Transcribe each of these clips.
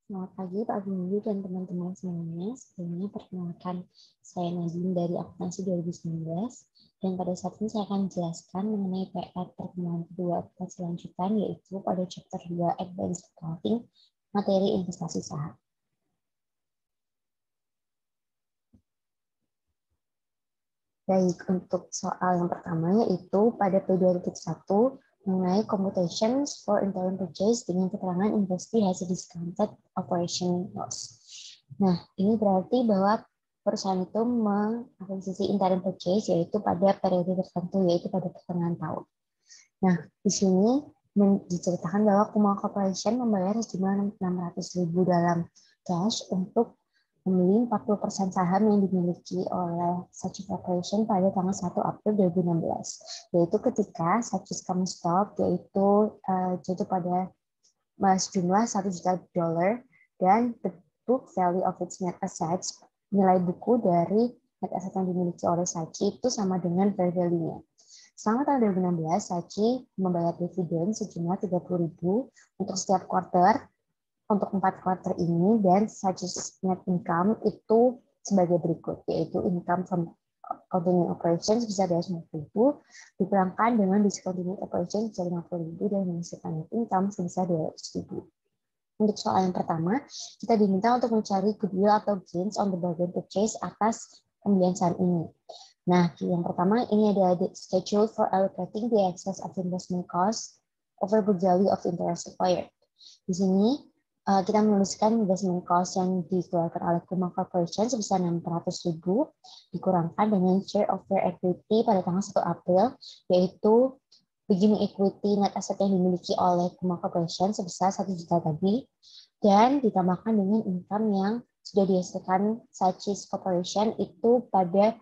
Selamat pagi Pak Guru dan teman-teman semuanya. Sebelumnya perkenalkan saya Nadine dari Akuntansi 2019 dan pada saat ini saya akan menjelaskan mengenai PR pertemuan kedua akuntansi lanjutan yaitu pada chapter 2 Advanced Accounting materi investasi saham. Baik, untuk soal yang pertama yaitu pada P2.1 mengenai computations for interim purchase dengan keterangan investasi hasil discounted operation loss. Nah, ini berarti bahwa perusahaan itu mengakuisisi interim purchase yaitu pada periode tertentu yaitu pada pertengahan tahun. Nah, di sini diceritakan bahwa Kumau Corporation membayar sejumlah 600.000 dalam cash untuk membeli 40% saham yang dimiliki oleh Sachi Corporation pada tanggal 1 April 2016, yaitu ketika Sachi common stock yaitu jatuh pada sejumlah $1 juta dan the book value of its net assets, nilai buku dari net asset yang dimiliki oleh Sachi itu sama dengan fair value-nya. Selama tahun 2016, Sachi membayar dividen sejumlah 30.000 untuk setiap quarter untuk 4 quarter ini, dan Sachi's net income itu sebagai berikut, yaitu income from continuing operations bisa dari 50.000 dikurangkan dengan discontinued operations bisa 50.000 dan menghasilkan net income sebesar 200.000. Untuk soal yang pertama, kita diminta untuk mencari goodwill atau gains on the bargain purchase atas pembelian saham ini. Nah, yang pertama ini ada the schedule for allocating the excess of investment cost over book value of interest acquired. Di sini kita menuliskan investment cost yang dikeluarkan oleh Kumau Corporation sebesar 600.000 dikurangkan dengan share of fair equity pada tanggal 1 April, yaitu beginning equity net asset yang dimiliki oleh Kumau Corporation sebesar 1 juta tadi, dan ditambahkan dengan income yang sudah dihasilkan Sachi's Corporation itu pada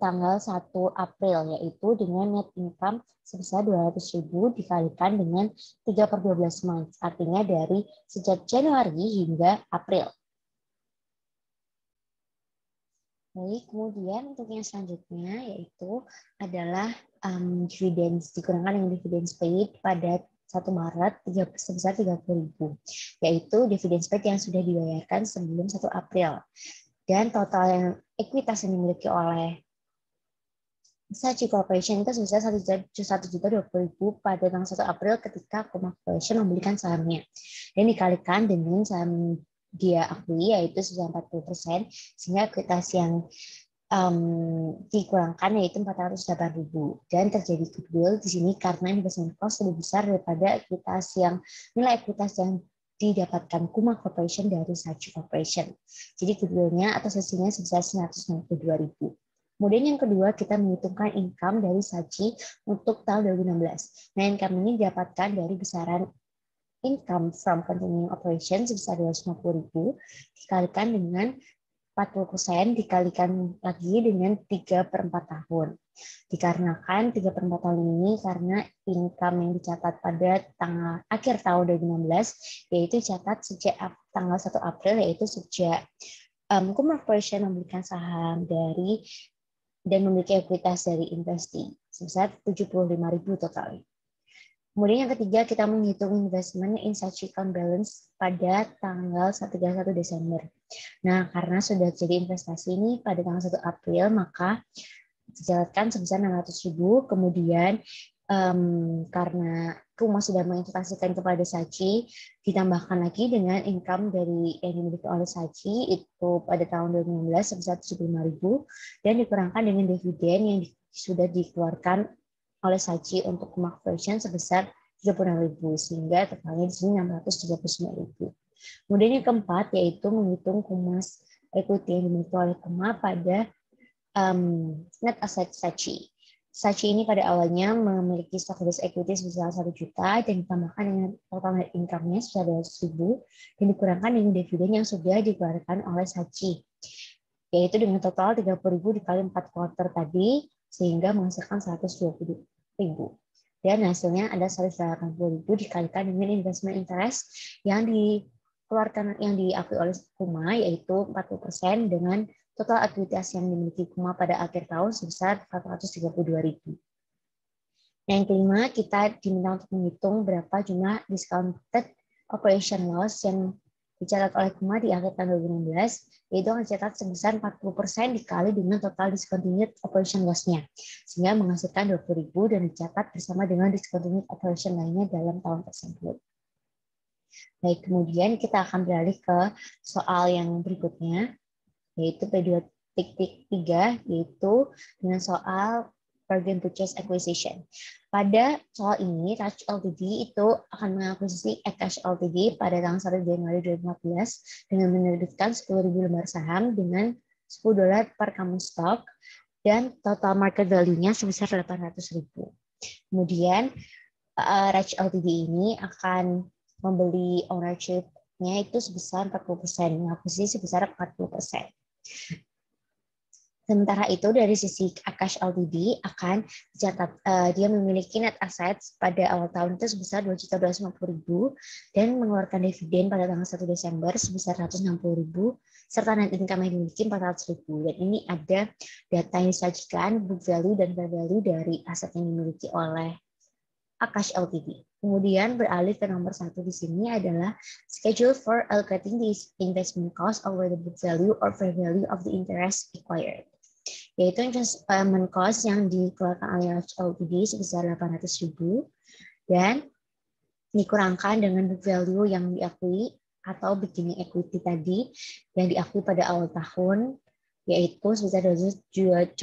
tanggal 1 April, yaitu dengan net income sebesar 200.000 dikalikan dengan 3/12 months, artinya dari sejak Januari hingga April. Baik, kemudian untuk yang selanjutnya yaitu adalah dividends, dikurangkan dengan dividends paid pada 1 Maret sebesar 30.000, yaitu dividends paid yang sudah dibayarkan sebelum 1 April. Dan total yang ekuitas yang dimiliki oleh Sachi Corporation itu sebesar 1.020.000 pada tanggal 1 April ketika Kumau Corporation membelikan sahamnya. Dan dikalikan dengan saham dia akui yaitu sebesar 40%, sehingga ekuitas yang dikurangkan yaitu 408.000. Dan terjadi goodwill di sini karena investment cost lebih besar daripada ekuitas yang nilai ekuitas yang didapatkan Kumau Corporation dari Sachi Corporation. Jadi goodwill-nya atau sesinya sebesar 192.000. Kemudian yang kedua, kita menghitungkan income dari Sachi untuk tahun 2016. Nah, income ini didapatkan dari besaran income from continuing operations sebesar 250.000 dikalikan dengan 40% dikalikan lagi dengan 3/4 tahun. Dikarenakan 3/4 tahun ini karena income yang dicatat pada tanggal akhir tahun 2016 yaitu dicatat sejak tanggal 1 April, yaitu sejak Kumau Corporation membelikan saham dari dan memiliki ekuitas dari investasi sebesar 75.000 total. Kemudian yang ketiga, kita menghitung investment in Sachi account balance pada tanggal 31 Desember. Nah, karena sudah jadi investasi ini pada tanggal 1 April, maka dicatatkan sebesar 600.000. Kemudian karena Kumau sudah menginvestasikan kepada Sachi, ditambahkan lagi dengan income dari yang dimiliki oleh Sachi itu pada tahun 2016 sebesar 75.000 dan dikurangkan dengan dividen yang sudah dikeluarkan oleh Sachi untuk Kumau Corporation sebesar 36.000 sehingga totalnya di sini 639.000. Kemudian yang keempat yaitu menghitung kumas equity yang dimiliki oleh Kumau pada net asset Sachi. Sachi ini pada awalnya memiliki stockholders equity sebesar 1 juta dan ditambahkan dengan total net income-nya sebesar 200.000 dan dikurangkan dengan dividen yang sudah dikeluarkan oleh Sachi, yaitu dengan total 30.000 dikali 4 quarter tadi sehingga menghasilkan 120.000. Dan hasilnya ada 180.000 dikalikan dengan investment interest yang dikeluarkan yang diakui oleh Kumau yaitu 40% dengan total ekuitas yang dimiliki Kumau pada akhir tahun sebesar 432.000. Yang kelima, kita diminta untuk menghitung berapa jumlah discounted operation loss yang dicatat oleh Kuma di akhir tahun 2016, yaitu akan dicatat sebesar 40% dikali dengan total discontinued operation loss-nya, sehingga menghasilkan 20.000 dan dicatat bersama dengan discontinued operation lainnya dalam tahun tersebut. Baik, kemudian kita akan beralih ke soal yang berikutnya, yaitu P2.3, yaitu dengan soal bargain purchase acquisition. Pada soal ini, Raj Ltd itu akan mengakuisisi Akash Ltd pada tanggal 1 Januari 2014 dengan menerbitkan 10.000 lembar saham dengan $10 per common stock dan total market value-nya sebesar 800.000. Kemudian Raj Ltd ini akan membeli ownership-nya itu sebesar 40%, mengakuisisi sebesar 40%. Sementara itu dari sisi Akash Ltd akan dicatat dia memiliki net assets pada awal tahun itu sebesar 2.250.000 dan mengeluarkan dividen pada tanggal 1 Desember sebesar 160.000 serta net income yang dimiliki 400.000. Dan ini ada data yang disajikan book value dan fair value dari aset yang dimiliki oleh Akash Ltd. Kemudian beralih ke nomor 1 di sini adalah schedule for allocating the investment cost over the book value or fair value of the interest acquired, yaitu investment cost yang dikeluarkan oleh Raj Ltd sebesar 800.000 dan dikurangkan dengan book value yang diakui atau beginning equity tadi yang diakui pada awal tahun, yaitu sebesar 2.250.000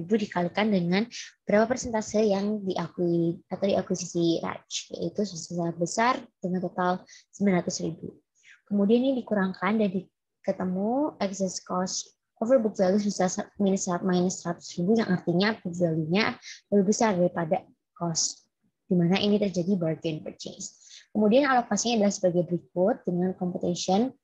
dikalikan dengan berapa persentase yang diakui atau diakuisisi Raj, yaitu sebesar dengan total 900.000. Kemudian ini dikurangkan dan ketemu excess cost over book value bisa minus 100.000 yang artinya book value-nya lebih besar daripada cost, di mana ini terjadi bargain purchase. Kemudian alokasinya adalah sebagai berikut dengan computation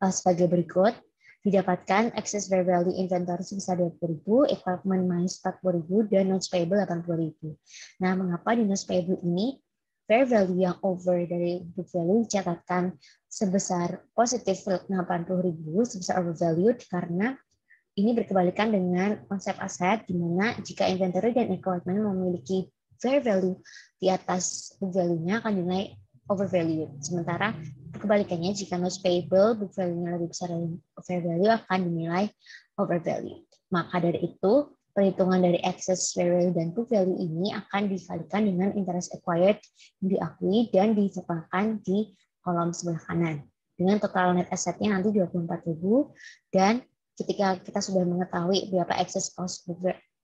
sebagai berikut. Didapatkan excess fair value inventory sebesar 20.000, equipment minus 40.000 dan notes payable 80.000. Nah, mengapa di notes payable ini fair value yang over dari book value dicatatkan sebesar positif 80.000 sebesar overvalued karena ini berkebalikan dengan konsep aset di mana jika inventory dan equipment memiliki fair value di atas book value-nya akan dinilai overvalued. Sementara kebalikannya jika notes payable book value-nya lebih besar dari fair value akan dinilai overvalued. Maka dari itu perhitungan dari excess fair value dan book value ini akan dikalikan dengan interest acquired yang diakui dan ditukarkan di kolom sebelah kanan. Dengan total net asset-nya nanti 24.000 dan ketika kita sudah mengetahui berapa excess cost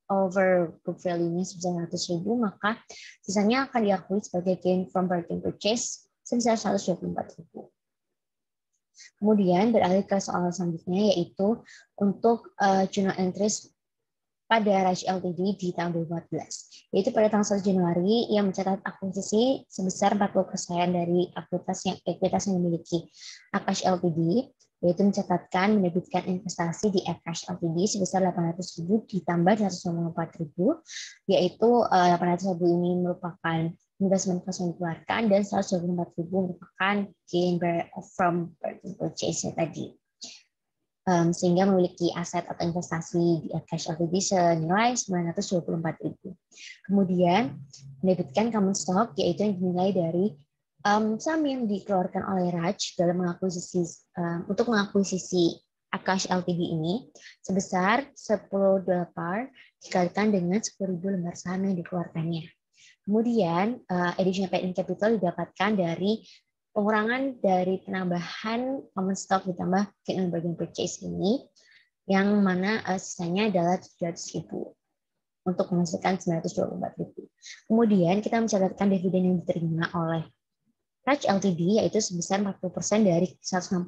over book value-nya sebesar 100.000, maka sisanya akan diakui sebagai gain from bargain purchase sebesar 124.000. Kemudian beralih ke soal selanjutnya, yaitu untuk journal entries pada Raj Ltd di tahun 2014. Yaitu pada tanggal 1 Januari, ia mencatat akuisisi sebesar 40% dari ekuitas yang dimiliki Akash Ltd, yaitu mencatatkan mendebitkan investasi di Akash Ltd sebesar 800.000 ditambah 194.000, yaitu 800.000 ini merupakan investment cost yang dikeluarkan dan 124.000 merupakan gain from bargain purchase tadi. Sehingga memiliki aset atau investasi di Akash Ltd senilai 924.000. Kemudian mendebitkan common stock, yaitu yang dinilai dari saham yang dikeluarkan oleh Raj dalam untuk mengakuisisi Akash Ltd ini sebesar $10 dikalikan dengan 10.000 lembar saham yang dikeluarkannya. Kemudian additional paid in capital didapatkan dari pengurangan dari penambahan common stock ditambah gain on bargain purchase ini, yang mana sisanya adalah 700.000 untuk menghasilkan 924.000. Kemudian kita mencatatkan dividen yang diterima oleh Raj Ltd yaitu sebesar 40% dari 160.000,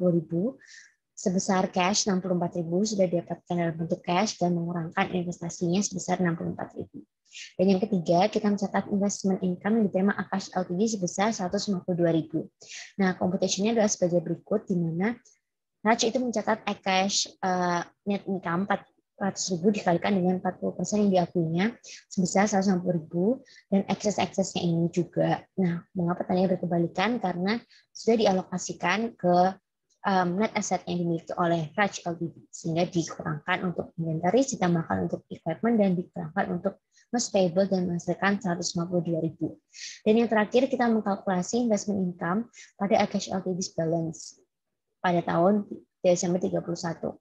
sebesar cash 64.000 sudah didapatkan dalam bentuk cash dan mengurangkan investasinya sebesar 64.000. Dan yang ketiga, kita mencatat investment income yang diterima Akash Ltd sebesar 152.000. Nah, computationnya adalah sebagai berikut, di mana Raj itu mencatat Akash net income 400.000 dikalikan dengan 40% yang diakuinya sebesar 160.000 dan excess-excessnya ini juga. Nah, mengapa tanya berkebalikan? Karena sudah dialokasikan ke net asset yang dimiliki oleh Raj Ltd sehingga dikurangkan untuk inventory, ditambahkan untuk equipment dan dikurangkan untuk notes payable dan menghasilkan 152.000. Dan yang terakhir kita mengkalkulasi investment income pada Akash Ltd's balance. pada tahun Desember 31.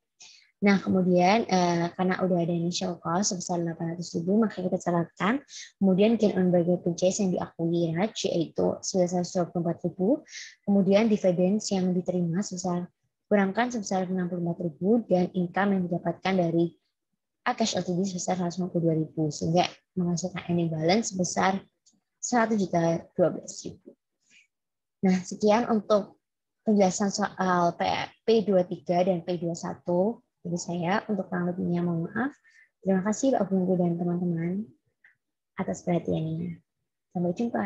Nah, kemudian karena udah ada initial cost sebesar 800.000, maka kita catatkan kemudian gain on bargain purchase yang diakui Raj yaitu sebesar 124.000, kemudian dividends yang diterima sebesar kurangkan sebesar 64.000 dan income yang didapatkan dari cash LTD sebesar 152.000 sehingga menghasilkan ending balance sebesar 100.012.000. Nah, sekian untuk penjelasan soal P23 dan P21 dari saya. Untuk kurang lebihnya mohon maaf. Terima kasih Pak Guru dan teman-teman atas perhatiannya. Sampai jumpa.